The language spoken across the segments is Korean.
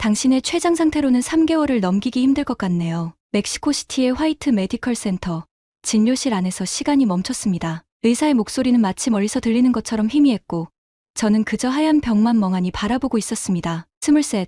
당신의 췌장 상태로는 3개월을 넘기기 힘들 것 같네요. 멕시코시티의 화이트 메디컬 센터 진료실 안에서 시간이 멈췄습니다. 의사의 목소리는 마치 멀리서 들리는 것처럼 희미했고 저는 그저 하얀 벽만 멍하니 바라보고 있었습니다. 23.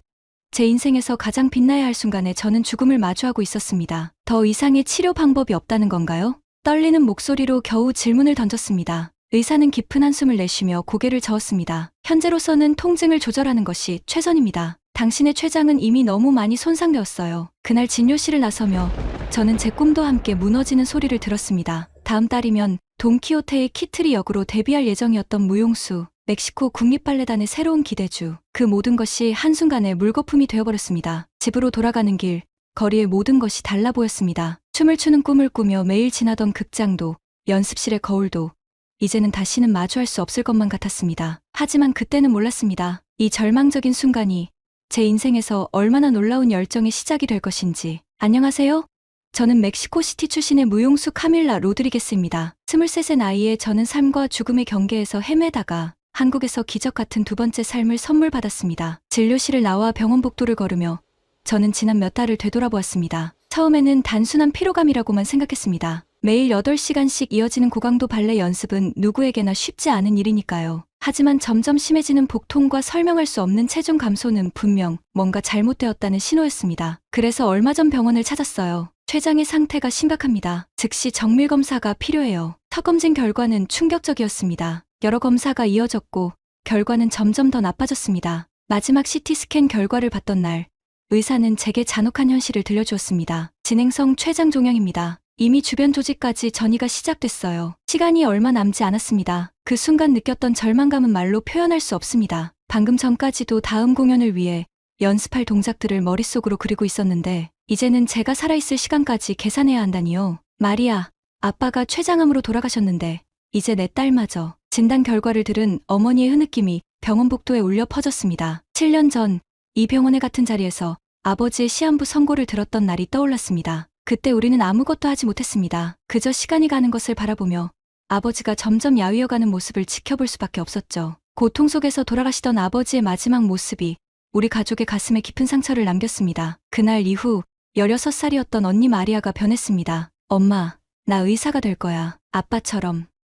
제 인생에서 가장 빛나야 할 순간에 저는 죽음을 마주하고 있었습니다. 더 이상의 치료 방법이 없다는 건가요? 떨리는 목소리로 겨우 질문을 던졌습니다. 의사는 깊은 한숨을 내쉬며 고개를 저었습니다. 현재로서는 통증을 조절하는 것이 최선입니다. 당신의 췌장은 이미 너무 많이 손상되었어요. 그날 진료실을 나서며 저는 제 꿈도 함께 무너지는 소리를 들었습니다. 다음 달이면 돈키호테의 키트리 역으로 데뷔할 예정이었던 무용수, 멕시코 국립발레단의 새로운 기대주. 그 모든 것이 한순간에 물거품이 되어버렸습니다. 집으로 돌아가는 길, 거리의 모든 것이 달라 보였습니다. 춤을 추는 꿈을 꾸며 매일 지나던 극장도, 연습실의 거울도 이제는 다시는 마주할 수 없을 것만 같았습니다. 하지만 그때는 몰랐습니다. 이 절망적인 순간이 제 인생에서 얼마나 놀라운 열정의 시작이 될 것인지. 안녕하세요. 저는 멕시코시티 출신의 무용수 카밀라 로드리게스입니다. 23세 나이에 저는 삶과 죽음의 경계에서 헤매다가 한국에서 기적 같은 두 번째 삶을 선물 받았습니다. 진료실을 나와 병원 복도를 걸으며 저는 지난 몇 달을 되돌아보았습니다. 처음에는 단순한 피로감이라고만 생각했습니다. 매일 8시간씩 이어지는 고강도 발레 연습은 누구에게나 쉽지 않은 일이니까요. 하지만 점점 심해지는 복통과 설명할 수 없는 체중 감소는 분명 뭔가 잘못되었다는 신호였습니다. 그래서 얼마 전 병원을 찾았어요. 췌장의 상태가 심각합니다. 즉시 정밀 검사가 필요해요. 턱검진 결과는 충격적이었습니다. 여러 검사가 이어졌고 결과는 점점 더 나빠졌습니다. 마지막 CT 스캔 결과를 봤던 날, 의사는 제게 잔혹한 현실을 들려주었습니다. 진행성 췌장 종양입니다. 이미 주변 조직까지 전이가 시작됐어요. 시간이 얼마 남지 않았습니다. 그 순간 느꼈던 절망감은 말로 표현할 수 없습니다. 방금 전까지도 다음 공연을 위해 연습할 동작들을 머릿속으로 그리고 있었는데 이제는 제가 살아있을 시간까지 계산해야 한다니요. 마리아, 아빠가 췌장암으로 돌아가셨는데 이제 내 딸마저. 진단 결과를 들은 어머니의 흐느낌이 병원 복도에 울려 퍼졌습니다. 7년 전 이 병원의 같은 자리에서 아버지의 시한부 선고를 들었던 날이 떠올랐습니다. 그때 우리는 아무것도 하지 못했습니다. 그저 시간이 가는 것을 바라보며 아버지가 점점 야위어가는 모습을 지켜볼 수밖에 없었죠. 고통 속에서 돌아가시던 아버지의 마지막 모습이 우리 가족의 가슴에 깊은 상처를 남겼습니다. 그날 이후 16살이었던 언니 마리아가 변했습니다. 엄마, 나 의사가 될 거야.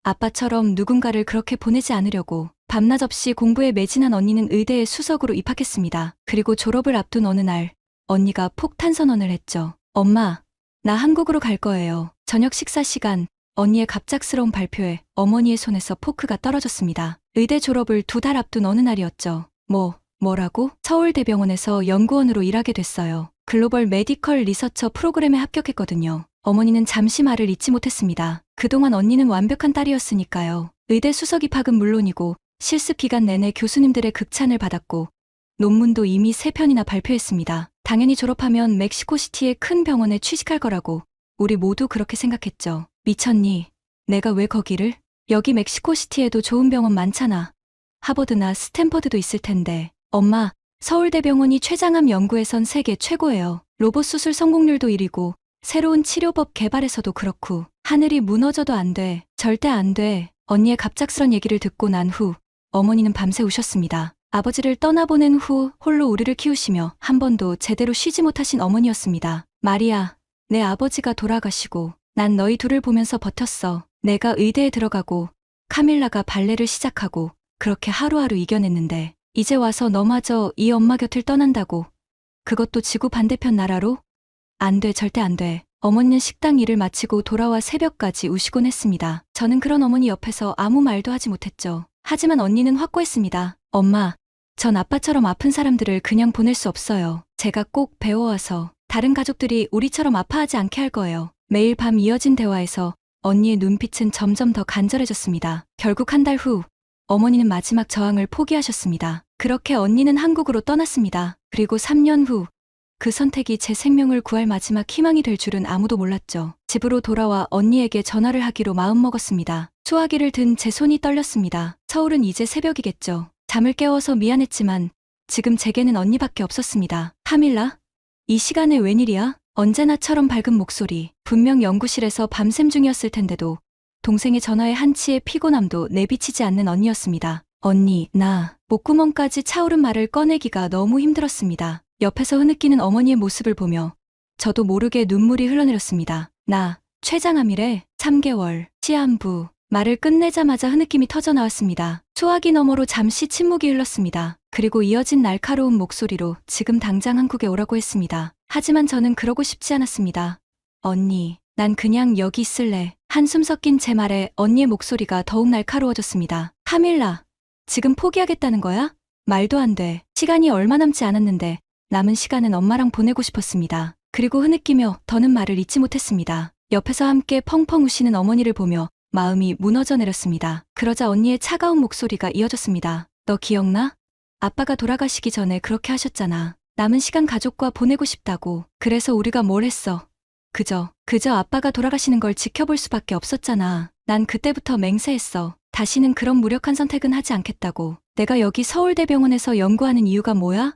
아빠처럼 누군가를 그렇게 보내지 않으려고. 밤낮 없이 공부에 매진한 언니는 의대에 수석으로 입학했습니다. 그리고 졸업을 앞둔 어느 날 언니가 폭탄 선언을 했죠. 엄마, 나 한국으로 갈 거예요. 저녁 식사 시간, 언니의 갑작스러운 발표에 어머니의 손에서 포크가 떨어졌습니다. 의대 졸업을 2달 앞둔 어느 날이었죠. 뭐라고? 서울대병원에서 연구원으로 일하게 됐어요. 글로벌 메디컬 리서처 프로그램에 합격했거든요. 어머니는 잠시 말을 잇지 못했습니다. 그동안 언니는 완벽한 딸이었으니까요. 의대 수석 입학은 물론이고 실습 기간 내내 교수님들의 극찬을 받았고 논문도 이미 3편이나 발표했습니다. 당연히 졸업하면 멕시코시티의 큰 병원에 취직할 거라고 우리 모두 그렇게 생각했죠. 미쳤니? 내가 왜 거기를? 여기 멕시코시티에도 좋은 병원 많잖아. 하버드나 스탠퍼드도 있을 텐데. 엄마, 서울대병원이 췌장암 연구에선 세계 최고예요. 로봇 수술 성공률도 1위고 새로운 치료법 개발에서도 그렇고. 하늘이 무너져도 안 돼. 절대 안 돼. 언니의 갑작스런 얘기를 듣고 난 후 어머니는 밤새 우셨습니다. 아버지를 떠나보낸 후 홀로 우리를 키우시며 한 번도 제대로 쉬지 못하신 어머니였습니다. 마리아, 내 아버지가 돌아가시고 난 너희 둘을 보면서 버텼어. 내가 의대에 들어가고 카밀라가 발레를 시작하고 그렇게 하루하루 이겨냈는데 이제 와서 너마저 이 엄마 곁을 떠난다고. 그것도 지구 반대편 나라로? 안 돼, 절대 안 돼. 어머니는 식당 일을 마치고 돌아와 새벽까지 우시곤 했습니다. 저는 그런 어머니 옆에서 아무 말도 하지 못했죠. 하지만 언니는 확고했습니다. 엄마, 전 아빠처럼 아픈 사람들을 그냥 보낼 수 없어요. 제가 꼭 배워와서 다른 가족들이 우리처럼 아파하지 않게 할 거예요. 매일 밤 이어진 대화에서 언니의 눈빛은 점점 더 간절해졌습니다. 결국 한 달 후 어머니는 마지막 저항을 포기하셨습니다. 그렇게 언니는 한국으로 떠났습니다. 그리고 3년 후 그 선택이 제 생명을 구할 마지막 희망이 될 줄은 아무도 몰랐죠. 집으로 돌아와 언니에게 전화를 하기로 마음먹었습니다. 수화기를 든 제 손이 떨렸습니다. 서울은 이제 새벽이겠죠. 잠을 깨워서 미안했지만 지금 제게는 언니밖에 없었습니다. 카밀라? 이 시간에 웬일이야? 언제나처럼 밝은 목소리. 분명 연구실에서 밤샘 중이었을 텐데도 동생의 전화에 한치의 피곤함도 내비치지 않는 언니였습니다. 언니, 나. 목구멍까지 차오른 말을 꺼내기가 너무 힘들었습니다. 옆에서 흐느끼는 어머니의 모습을 보며 저도 모르게 눈물이 흘러내렸습니다. 나 췌장암이래. 3개월 시한부. 말을 끝내자마자 흐느낌이 터져나왔습니다. 소화기 너머로 잠시 침묵이 흘렀습니다. 그리고 이어진 날카로운 목소리로 지금 당장 한국에 오라고 했습니다. 하지만 저는 그러고 싶지 않았습니다. 언니, 난 그냥 여기 있을래. 한숨 섞인 제 말에 언니의 목소리가 더욱 날카로워졌습니다. 카밀라, 지금 포기하겠다는 거야? 말도 안 돼. 시간이 얼마 남지 않았는데 남은 시간은 엄마랑 보내고 싶었습니다. 그리고 흐느끼며 더는 말을 잇지 못했습니다. 옆에서 함께 펑펑 우시는 어머니를 보며 마음이 무너져 내렸습니다. 그러자 언니의 차가운 목소리가 이어졌습니다. 너 기억나? 아빠가 돌아가시기 전에 그렇게 하셨잖아. 남은 시간 가족과 보내고 싶다고. 그래서 우리가 뭘 했어? 그저 아빠가 돌아가시는 걸 지켜볼 수밖에 없었잖아. 난 그때부터 맹세했어. 다시는 그런 무력한 선택은 하지 않겠다고. 내가 여기 서울대병원에서 연구하는 이유가 뭐야?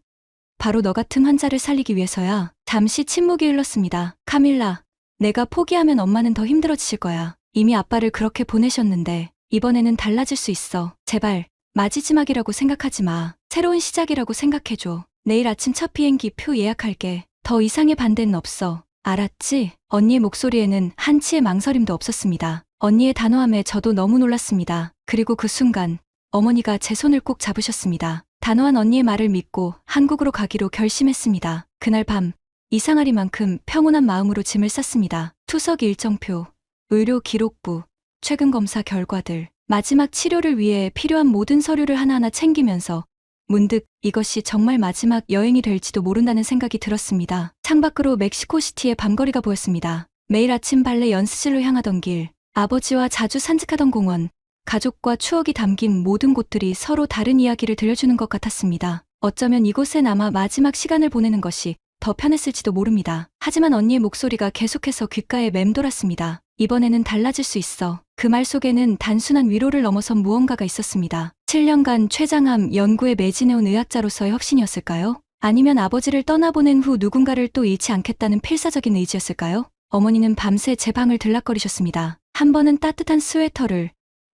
바로 너 같은 환자를 살리기 위해서야. 잠시 침묵이 흘렀습니다. 카밀라, 내가 포기하면 엄마는 더 힘들어지실 거야. 이미 아빠를 그렇게 보내셨는데 이번에는 달라질 수 있어. 제발 마지막이라고 생각하지 마. 새로운 시작이라고 생각해줘. 내일 아침 첫 비행기 표 예약할게. 더 이상의 반대는 없어. 알았지? 언니의 목소리에는 한치의 망설임도 없었습니다. 언니의 단호함에 저도 너무 놀랐습니다. 그리고 그 순간 어머니가 제 손을 꼭 잡으셨습니다. 단호한 언니의 말을 믿고 한국으로 가기로 결심했습니다. 그날 밤 이상하리만큼 평온한 마음으로 짐을 쌌습니다. 투석 일정표, 의료 기록부, 최근 검사 결과들, 마지막 치료를 위해 필요한 모든 서류를 하나하나 챙기면서 문득 이것이 정말 마지막 여행이 될지도 모른다는 생각이 들었습니다. 창밖으로 멕시코시티의 밤거리가 보였습니다. 매일 아침 발레 연습실로 향하던 길, 아버지와 자주 산책하던 공원, 가족과 추억이 담긴 모든 곳들이 서로 다른 이야기를 들려주는 것 같았습니다. 어쩌면 이곳에 남아 마지막 시간을 보내는 것이 더 편했을지도 모릅니다. 하지만 언니의 목소리가 계속해서 귓가에 맴돌았습니다. 이번에는 달라질 수 있어. 그 말 속에는 단순한 위로를 넘어선 무언가가 있었습니다. 7년간 췌장암 연구에 매진해온 의학자로서의 확신이었을까요? 아니면 아버지를 떠나보낸 후 누군가를 또 잃지 않겠다는 필사적인 의지였을까요? 어머니는 밤새 제 방을 들락거리셨습니다. 한 번은 따뜻한 스웨터를,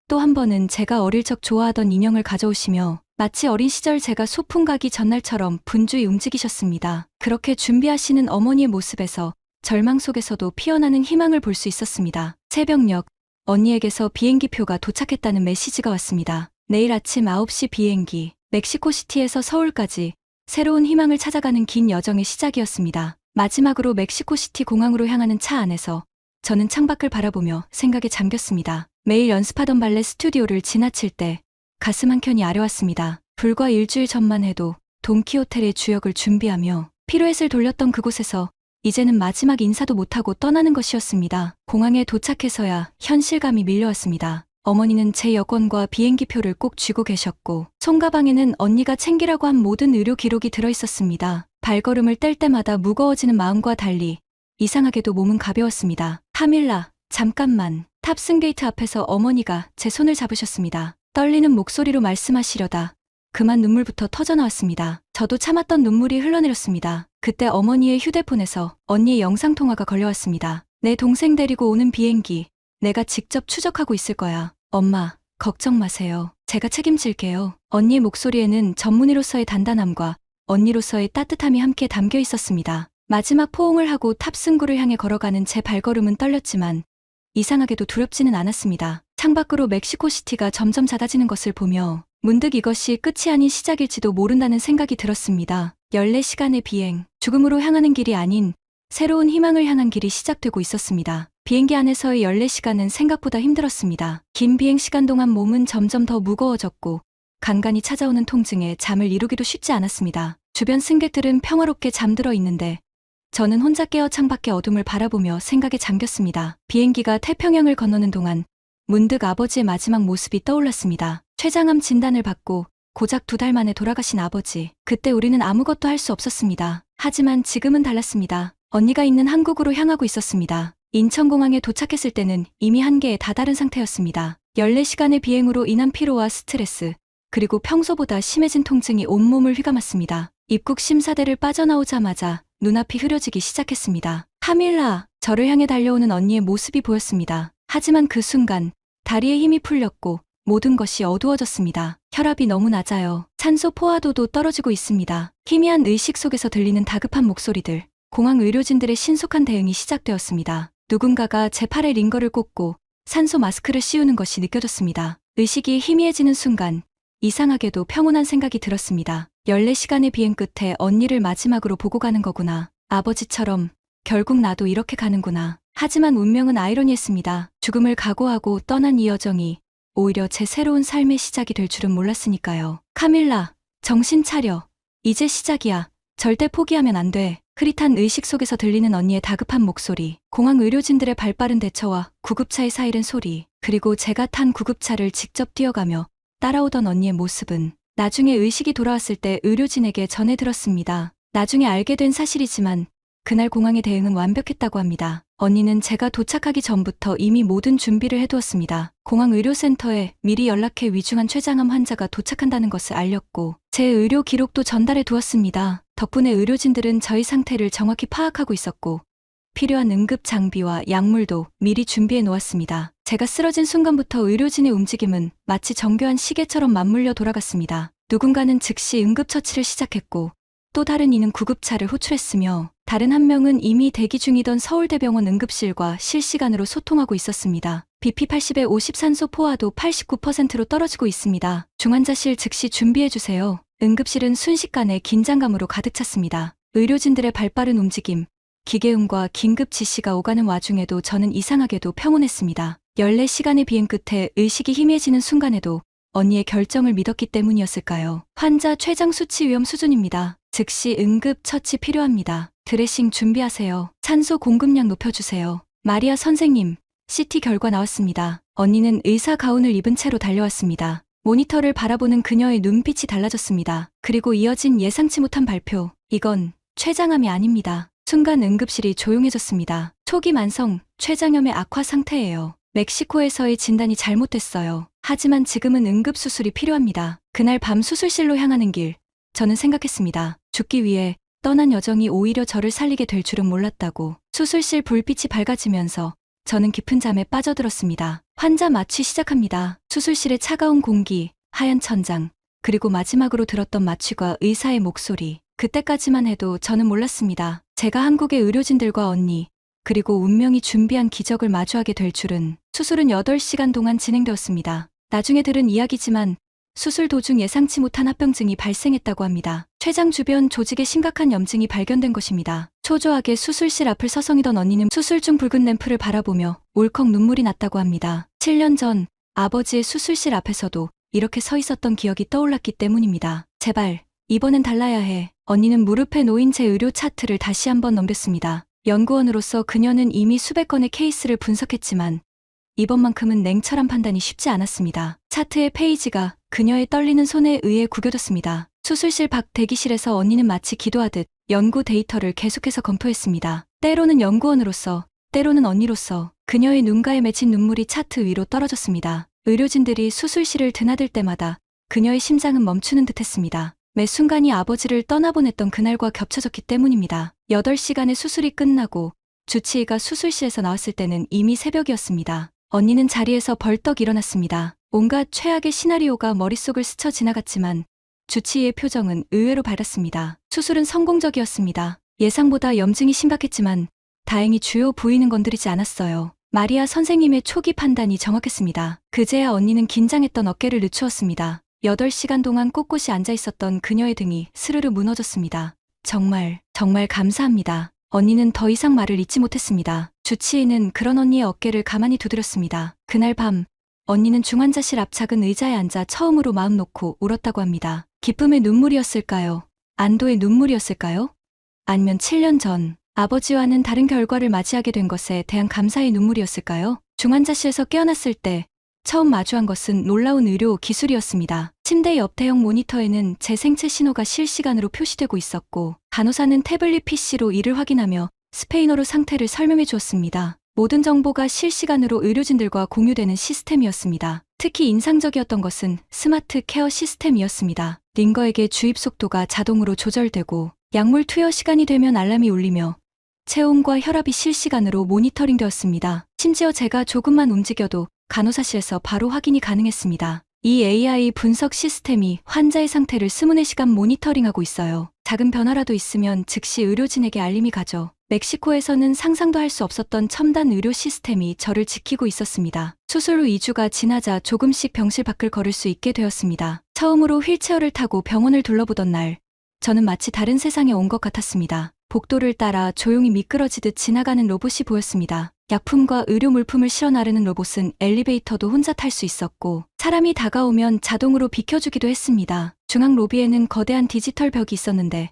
또 한 번은 제가 어릴 적 좋아하던 인형을 가져오시며 마치 어린 시절 제가 소풍 가기 전날처럼 분주히 움직이셨습니다. 그렇게 준비하시는 어머니의 모습에서 절망 속에서도 피어나는 희망을 볼 수 있었습니다. 새벽녘, 언니에게서 비행기표가 도착했다는 메시지가 왔습니다. 내일 아침 9시 비행기, 멕시코시티에서 서울까지 새로운 희망을 찾아가는 긴 여정의 시작이었습니다. 마지막으로 멕시코시티 공항으로 향하는 차 안에서 저는 창밖을 바라보며 생각에 잠겼습니다. 매일 연습하던 발레 스튜디오를 지나칠 때 가슴 한켠이 아려왔습니다. 불과 일주일 전만 해도 돈키호텔의 주역을 준비하며 피로엣을 돌렸던 그곳에서 이제는 마지막 인사도 못하고 떠나는 것이었습니다. 공항에 도착해서야 현실감이 밀려왔습니다. 어머니는 제 여권과 비행기표를 꼭 쥐고 계셨고 손가방에는 언니가 챙기라고 한 모든 의료 기록이 들어있었습니다. 발걸음을 뗄 때마다 무거워지는 마음과 달리 이상하게도 몸은 가벼웠습니다. 카밀라, 잠깐만. 탑승 게이트 앞에서 어머니가 제 손을 잡으셨습니다. 떨리는 목소리로 말씀하시려다 그만 눈물부터 터져나왔습니다. 저도 참았던 눈물이 흘러내렸습니다. 그때 어머니의 휴대폰에서 언니의 영상통화가 걸려왔습니다. 내 동생 데리고 오는 비행기, 내가 직접 추적하고 있을 거야. 엄마, 걱정 마세요. 제가 책임질게요. 언니의 목소리에는 전문의로서의 단단함과 언니로서의 따뜻함이 함께 담겨 있었습니다. 마지막 포옹을 하고 탑승구를 향해 걸어가는 제 발걸음은 떨렸지만 이상하게도 두렵지는 않았습니다. 창밖으로 멕시코시티가 점점 잦아지는 것을 보며 문득 이것이 끝이 아닌 시작일지도 모른다는 생각이 들었습니다. 14시간의 비행, 죽음으로 향하는 길이 아닌 새로운 희망을 향한 길이 시작되고 있었습니다. 비행기 안에서의 14시간은 생각보다 힘들었습니다. 긴 비행 시간 동안 몸은 점점 더 무거워졌고 간간히 찾아오는 통증에 잠을 이루기도 쉽지 않았습니다. 주변 승객들은 평화롭게 잠들어 있는데 저는 혼자 깨어 창밖의 어둠을 바라보며 생각에 잠겼습니다. 비행기가 태평양을 건너는 동안 문득 아버지의 마지막 모습이 떠올랐습니다. 췌장암 진단을 받고 고작 2달 만에 돌아가신 아버지. 그때 우리는 아무것도 할 수 없었습니다. 하지만 지금은 달랐습니다. 언니가 있는 한국으로 향하고 있었습니다. 인천공항에 도착했을 때는 이미 한계에 다다른 상태였습니다. 14시간의 비행으로 인한 피로와 스트레스, 그리고 평소보다 심해진 통증이 온몸을 휘감았습니다. 입국 심사대를 빠져나오자마자 눈앞이 흐려지기 시작했습니다. 카밀라, 저를 향해 달려오는 언니의 모습이 보였습니다. 하지만 그 순간 다리에 힘이 풀렸고 모든 것이 어두워졌습니다. 혈압이 너무 낮아요. 산소 포화도도 떨어지고 있습니다. 희미한 의식 속에서 들리는 다급한 목소리들. 공항 의료진들의 신속한 대응이 시작되었습니다. 누군가가 제 팔에 링거를 꽂고 산소 마스크를 씌우는 것이 느껴졌습니다. 의식이 희미해지는 순간 이상하게도 평온한 생각이 들었습니다. 14시간의 비행 끝에 언니를 마지막으로 보고 가는 거구나. 아버지처럼 결국 나도 이렇게 가는구나. 하지만 운명은 아이러니했습니다. 죽음을 각오하고 떠난 이 여정이 오히려 제 새로운 삶의 시작이 될 줄은 몰랐으니까요. 카밀라, 정신 차려. 이제 시작이야. 절대 포기하면 안 돼. 흐릿한 의식 속에서 들리는 언니의 다급한 목소리, 공항 의료진들의 발빠른 대처와 구급차의 사이렌 소리, 그리고 제가 탄 구급차를 직접 뛰어가며 따라오던 언니의 모습은 나중에 의식이 돌아왔을 때 의료진에게 전해 들었습니다. 나중에 알게 된 사실이지만 그날 공항의 대응은 완벽했다고 합니다. 언니는 제가 도착하기 전부터 이미 모든 준비를 해두었습니다. 공항 의료센터에 미리 연락해 위중한 췌장암 환자가 도착한다는 것을 알렸고 제 의료 기록도 전달해 두었습니다. 덕분에 의료진들은 저희 상태를 정확히 파악하고 있었고 필요한 응급 장비와 약물도 미리 준비해 놓았습니다. 제가 쓰러진 순간부터 의료진의 움직임은 마치 정교한 시계처럼 맞물려 돌아갔습니다. 누군가는 즉시 응급처치를 시작했고 또 다른 이는 구급차를 호출했으며 다른 한 명은 이미 대기 중이던 서울대병원 응급실과 실시간으로 소통하고 있었습니다. BP 80에 50 산소 포화도 89%로 떨어지고 있습니다. 중환자실 즉시 준비해주세요. 응급실은 순식간에 긴장감으로 가득 찼습니다. 의료진들의 발빠른 움직임, 기계음과 긴급 지시가 오가는 와중에도 저는 이상하게도 평온했습니다. 14시간의 비행 끝에 의식이 희미해지는 순간에도 언니의 결정을 믿었기 때문이었을까요? 환자 췌장 수치 위험 수준입니다. 즉시 응급 처치 필요합니다. 드레싱 준비하세요. 산소 공급량 높여주세요. 마리아 선생님, CT 결과 나왔습니다. 언니는 의사 가운을 입은 채로 달려왔습니다. 모니터를 바라보는 그녀의 눈빛이 달라졌습니다. 그리고 이어진 예상치 못한 발표. 이건 췌장암이 아닙니다. 순간 응급실이 조용해졌습니다. 초기 만성 췌장염의 악화 상태예요. 멕시코에서의 진단이 잘못됐어요. 하지만 지금은 응급수술이 필요합니다. 그날 밤 수술실로 향하는 길, 저는 생각했습니다. 죽기 위해 떠난 여정이 오히려 저를 살리게 될 줄은 몰랐다고. 수술실 불빛이 밝아지면서 저는 깊은 잠에 빠져들었습니다. 환자 마취 시작합니다. 수술실의 차가운 공기, 하얀 천장, 그리고 마지막으로 들었던 마취과 의사의 목소리. 그때까지만 해도 저는 몰랐습니다. 제가 한국의 의료진들과 언니, 그리고 운명이 준비한 기적을 마주하게 될 줄은. 수술은 8시간 동안 진행되었습니다. 나중에 들은 이야기지만 수술 도중 예상치 못한 합병증이 발생했다고 합니다. 췌장 주변 조직에 심각한 염증이 발견된 것입니다. 초조하게 수술실 앞을 서성이던 언니는 수술 중 붉은 램프를 바라보며 울컥 눈물이 났다고 합니다. 7년 전 아버지의 수술실 앞에서도 이렇게 서 있었던 기억이 떠올랐기 때문입니다. 제발, 이번엔 달라야 해. 언니는 무릎에 놓인 제 의료 차트를 다시 한번 넘겼습니다. 연구원으로서 그녀는 이미 수백 건의 케이스를 분석했지만 이번만큼은 냉철한 판단이 쉽지 않았습니다. 차트의 페이지가 그녀의 떨리는 손에 의해 구겨졌습니다. 수술실 밖 대기실에서 언니는 마치 기도하듯 연구 데이터를 계속해서 검토했습니다. 때로는 연구원으로서, 때로는 언니로서 그녀의 눈가에 맺힌 눈물이 차트 위로 떨어졌습니다. 의료진들이 수술실을 드나들 때마다 그녀의 심장은 멈추는 듯했습니다. 매 순간이 아버지를 떠나보냈던 그날과 겹쳐졌기 때문입니다. 8시간의 수술이 끝나고 주치의가 수술실에서 나왔을 때는 이미 새벽이었습니다. 언니는 자리에서 벌떡 일어났습니다. 온갖 최악의 시나리오가 머릿속을 스쳐 지나갔지만 주치의의 표정은 의외로 밝았습니다. 수술은 성공적이었습니다. 예상보다 염증이 심각했지만 다행히 주요 부위는 건드리지 않았어요. 마리아 선생님의 초기 판단이 정확했습니다. 그제야 언니는 긴장했던 어깨를 늦추었습니다. 8시간 동안 꼿꼿이 앉아 있었던 그녀의 등이 스르르 무너졌습니다. 정말 감사합니다. 언니는 더 이상 말을 잇지 못했습니다. 주치의는 그런 언니의 어깨를 가만히 두드렸습니다. 그날 밤 언니는 중환자실 앞 작은 의자에 앉아 처음으로 마음 놓고 울었다고 합니다. 기쁨의 눈물이었을까요? 안도의 눈물이었을까요? 아니면 7년 전 아버지와는 다른 결과를 맞이하게 된 것에 대한 감사의 눈물이었을까요? 중환자실에서 깨어났을 때 처음 마주한 것은 놀라운 의료 기술이었습니다. 침대 옆 대형 모니터에는 제 생체 신호가 실시간으로 표시되고 있었고 간호사는 태블릿 PC로 이를 확인하며 스페인어로 상태를 설명해 주었습니다. 모든 정보가 실시간으로 의료진들과 공유되는 시스템이었습니다. 특히 인상적이었던 것은 스마트 케어 시스템이었습니다. 링거에게 주입 속도가 자동으로 조절되고 약물 투여 시간이 되면 알람이 울리며 체온과 혈압이 실시간으로 모니터링되었습니다. 심지어 제가 조금만 움직여도 간호사실에서 바로 확인이 가능했습니다. 이 AI 분석 시스템이 환자의 상태를 24시간 모니터링하고 있어요. 작은 변화라도 있으면 즉시 의료진에게 알림이 가죠. 멕시코에서는 상상도 할 수 없었던 첨단 의료 시스템이 저를 지키고 있었습니다. 수술 후 2주가 지나자 조금씩 병실 밖을 걸을 수 있게 되었습니다. 처음으로 휠체어를 타고 병원을 둘러보던 날, 저는 마치 다른 세상에 온 것 같았습니다. 복도를 따라 조용히 미끄러지듯 지나가는 로봇이 보였습니다. 약품과 의료 물품을 실어 나르는 로봇은 엘리베이터도 혼자 탈 수 있었고 사람이 다가오면 자동으로 비켜주기도 했습니다. 중앙 로비에는 거대한 디지털 벽이 있었는데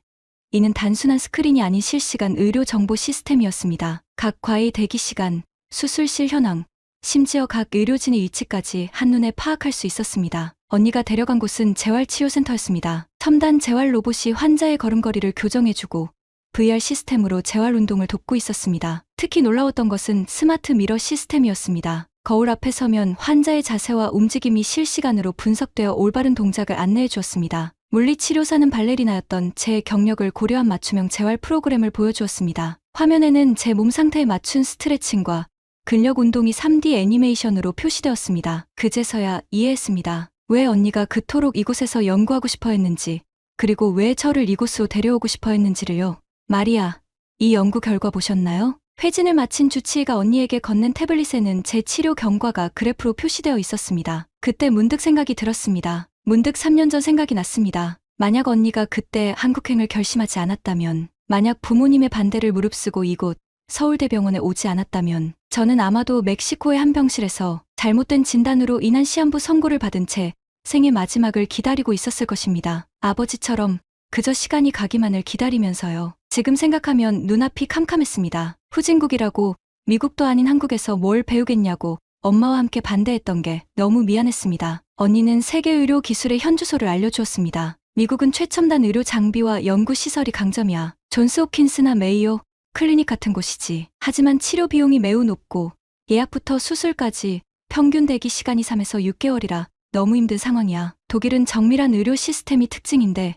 이는 단순한 스크린이 아닌 실시간 의료 정보 시스템이었습니다. 각 과의 대기 시간, 수술실 현황, 심지어 각 의료진의 위치까지 한눈에 파악할 수 있었습니다. 언니가 데려간 곳은 재활치료센터였습니다. 첨단 재활 로봇이 환자의 걸음걸이를 교정해주고 VR 시스템으로 재활 운동을 돕고 있었습니다. 특히 놀라웠던 것은 스마트 미러 시스템이었습니다. 거울 앞에 서면 환자의 자세와 움직임이 실시간으로 분석되어 올바른 동작을 안내해 주었습니다. 물리치료사는 발레리나였던 제 경력을 고려한 맞춤형 재활 프로그램을 보여주었습니다. 화면에는 제 몸 상태에 맞춘 스트레칭과 근력 운동이 3D 애니메이션으로 표시되었습니다. 그제서야 이해했습니다. 왜 언니가 그토록 이곳에서 연구하고 싶어 했는지, 그리고 왜 저를 이곳으로 데려오고 싶어 했는지를요. 마리아, 이 연구 결과 보셨나요? 회진을 마친 주치의가 언니에게 건넨 태블릿에는 제 치료 경과가 그래프로 표시되어 있었습니다. 그때 문득 생각이 들었습니다. 문득 3년 전 생각이 났습니다. 만약 언니가 그때 한국행을 결심하지 않았다면, 만약 부모님의 반대를 무릅쓰고 이곳 서울대병원에 오지 않았다면 저는 아마도 멕시코의 한 병실에서 잘못된 진단으로 인한 시한부 선고를 받은 채 생의 마지막을 기다리고 있었을 것입니다. 아버지처럼 그저 시간이 가기만을 기다리면서요. 지금 생각하면 눈앞이 캄캄했습니다. 후진국이라고 미국도 아닌 한국에서 뭘 배우겠냐고 엄마와 함께 반대했던 게 너무 미안했습니다. 언니는 세계 의료 기술의 현주소를 알려주었습니다. 미국은 최첨단 의료 장비와 연구시설이 강점이야. 존스 홉킨스나 메이오 클리닉 같은 곳이지. 하지만 치료 비용이 매우 높고 예약부터 수술까지 평균 대기 시간이 3에서 6개월이라 너무 힘든 상황이야. 독일은 정밀한 의료 시스템이 특징인데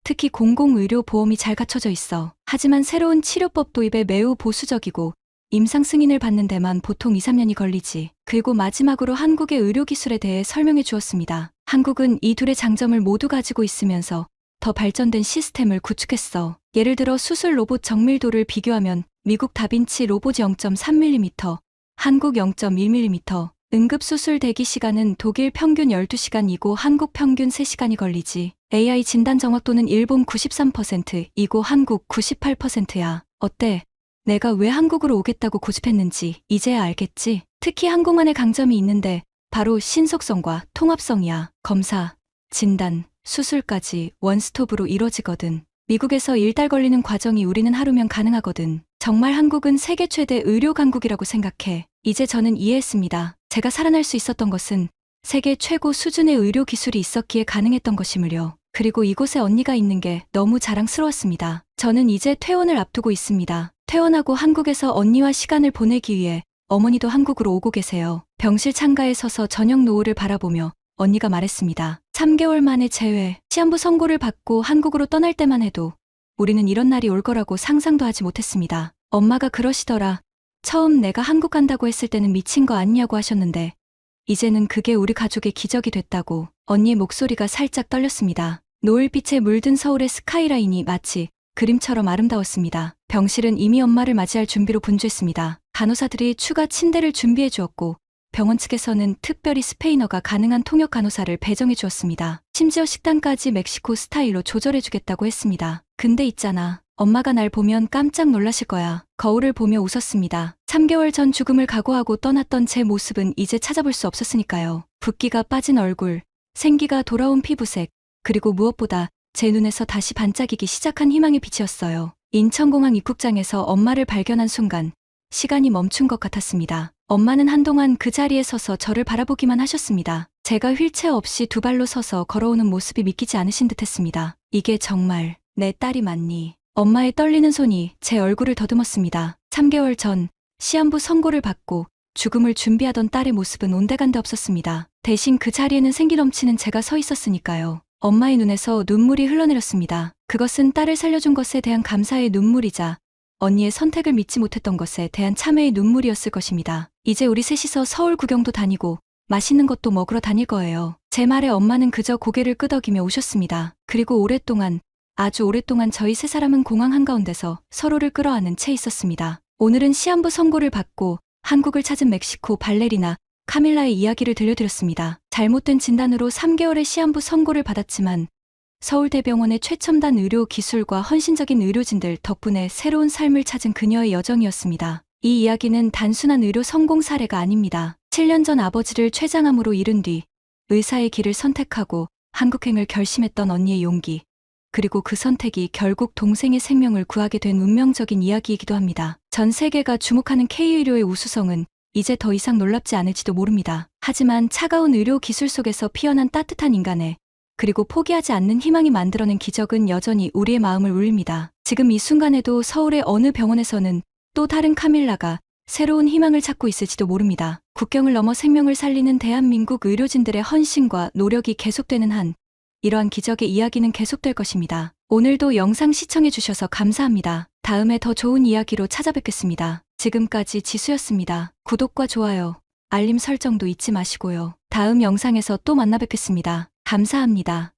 특히 공공의료보험이 잘 갖춰져 있어. 하지만 새로운 치료법 도입에 매우 보수적이고 임상 승인을 받는 데만 보통 2, 3년이 걸리지. 그리고 마지막으로 한국의 의료기술에 대해 설명해 주었습니다. 한국은 이 둘의 장점을 모두 가지고 있으면서 더 발전된 시스템을 구축했어. 예를 들어 수술 로봇 정밀도를 비교하면 미국 다빈치 로봇 0.3mm, 한국 0.1mm, 응급수술 대기 시간은 독일 평균 12시간이고 한국 평균 3시간이 걸리지. AI 진단 정확도는 일본 93%이고 한국 98%야. 어때? 내가 왜 한국으로 오겠다고 고집했는지 이제야 알겠지? 특히 한국만의 강점이 있는데 바로 신속성과 통합성이야. 검사, 진단, 수술까지 원스톱으로 이뤄지거든. 미국에서 1달 걸리는 과정이 우리는 하루면 가능하거든. 정말 한국은 세계 최대 의료 강국이라고 생각해. 이제 저는 이해했습니다. 제가 살아날 수 있었던 것은 세계 최고 수준의 의료 기술이 있었기에 가능했던 것이므려. 그리고 이곳에 언니가 있는 게 너무 자랑스러웠습니다. 저는 이제 퇴원을 앞두고 있습니다. 퇴원하고 한국에서 언니와 시간을 보내기 위해 어머니도 한국으로 오고 계세요. 병실 창가에 서서 저녁 노을을 바라보며 언니가 말했습니다. 3개월 만에 재회, 시한부 선고를 받고 한국으로 떠날 때만 해도 우리는 이런 날이 올 거라고 상상도 하지 못했습니다. 엄마가 그러시더라. 처음 내가 한국 간다고 했을 때는 미친 거 아니냐고 하셨는데 이제는 그게 우리 가족의 기적이 됐다고. 언니의 목소리가 살짝 떨렸습니다. 노을빛에 물든 서울의 스카이라인이 마치 그림처럼 아름다웠습니다. 병실은 이미 엄마를 맞이할 준비로 분주했습니다. 간호사들이 추가 침대를 준비해 주었고 병원 측에서는 특별히 스페인어가 가능한 통역 간호사를 배정해 주었습니다. 심지어 식단까지 멕시코 스타일로 조절해 주겠다고 했습니다. 근데 있잖아. 엄마가 날 보면 깜짝 놀라실 거야. 거울을 보며 웃었습니다. 3개월 전 죽음을 각오하고 떠났던 제 모습은 이제 찾아볼 수 없었으니까요. 붓기가 빠진 얼굴, 생기가 돌아온 피부색, 그리고 무엇보다 제 눈에서 다시 반짝이기 시작한 희망의 빛이었어요. 인천공항 입국장에서 엄마를 발견한 순간 시간이 멈춘 것 같았습니다. 엄마는 한동안 그 자리에 서서 저를 바라보기만 하셨습니다. 제가 휠체어 없이 두 발로 서서 걸어오는 모습이 믿기지 않으신 듯했습니다. 이게 정말 내 딸이 맞니? 엄마의 떨리는 손이 제 얼굴을 더듬었습니다. 3개월 전 시한부 선고를 받고 죽음을 준비하던 딸의 모습은 온데간데 없었습니다. 대신 그 자리에는 생기 넘치는 제가 서 있었으니까요. 엄마의 눈에서 눈물이 흘러내렸습니다. 그것은 딸을 살려준 것에 대한 감사의 눈물이자 언니의 선택을 믿지 못했던 것에 대한 참회의 눈물이었을 것입니다. 이제 우리 셋이서 서울 구경도 다니고 맛있는 것도 먹으러 다닐 거예요. 제 말에 엄마는 그저 고개를 끄덕이며 우셨습니다. 그리고 오랫동안, 아주 오랫동안 저희 세 사람은 공항 한가운데서 서로를 끌어안은 채 있었습니다. 오늘은 시한부 선고를 받고 한국을 찾은 멕시코 발레리나 카밀라의 이야기를 들려드렸습니다. 잘못된 진단으로 3개월의 시한부 선고를 받았지만 서울대병원의 최첨단 의료 기술과 헌신적인 의료진들 덕분에 새로운 삶을 찾은 그녀의 여정이었습니다. 이 이야기는 단순한 의료 성공 사례가 아닙니다. 7년 전 아버지를 췌장암으로 잃은 뒤 의사의 길을 선택하고 한국행을 결심했던 언니의 용기, 그리고 그 선택이 결국 동생의 생명을 구하게 된 운명적인 이야기이기도 합니다. 전 세계가 주목하는 K의료의 우수성은 이제 더 이상 놀랍지 않을지도 모릅니다. 하지만 차가운 의료 기술 속에서 피어난 따뜻한 인간의, 그리고 포기하지 않는 희망이 만들어낸 기적은 여전히 우리의 마음을 울립니다. 지금 이 순간에도 서울의 어느 병원에서는 또 다른 카밀라가 새로운 희망을 찾고 있을지도 모릅니다. 국경을 넘어 생명을 살리는 대한민국 의료진들의 헌신과 노력이 계속되는 한 이러한 기적의 이야기는 계속될 것입니다. 오늘도 영상 시청해주셔서 감사합니다. 다음에 더 좋은 이야기로 찾아뵙겠습니다. 지금까지 지수였습니다. 구독과 좋아요, 알림 설정도 잊지 마시고요. 다음 영상에서 또 만나 뵙겠습니다. 감사합니다.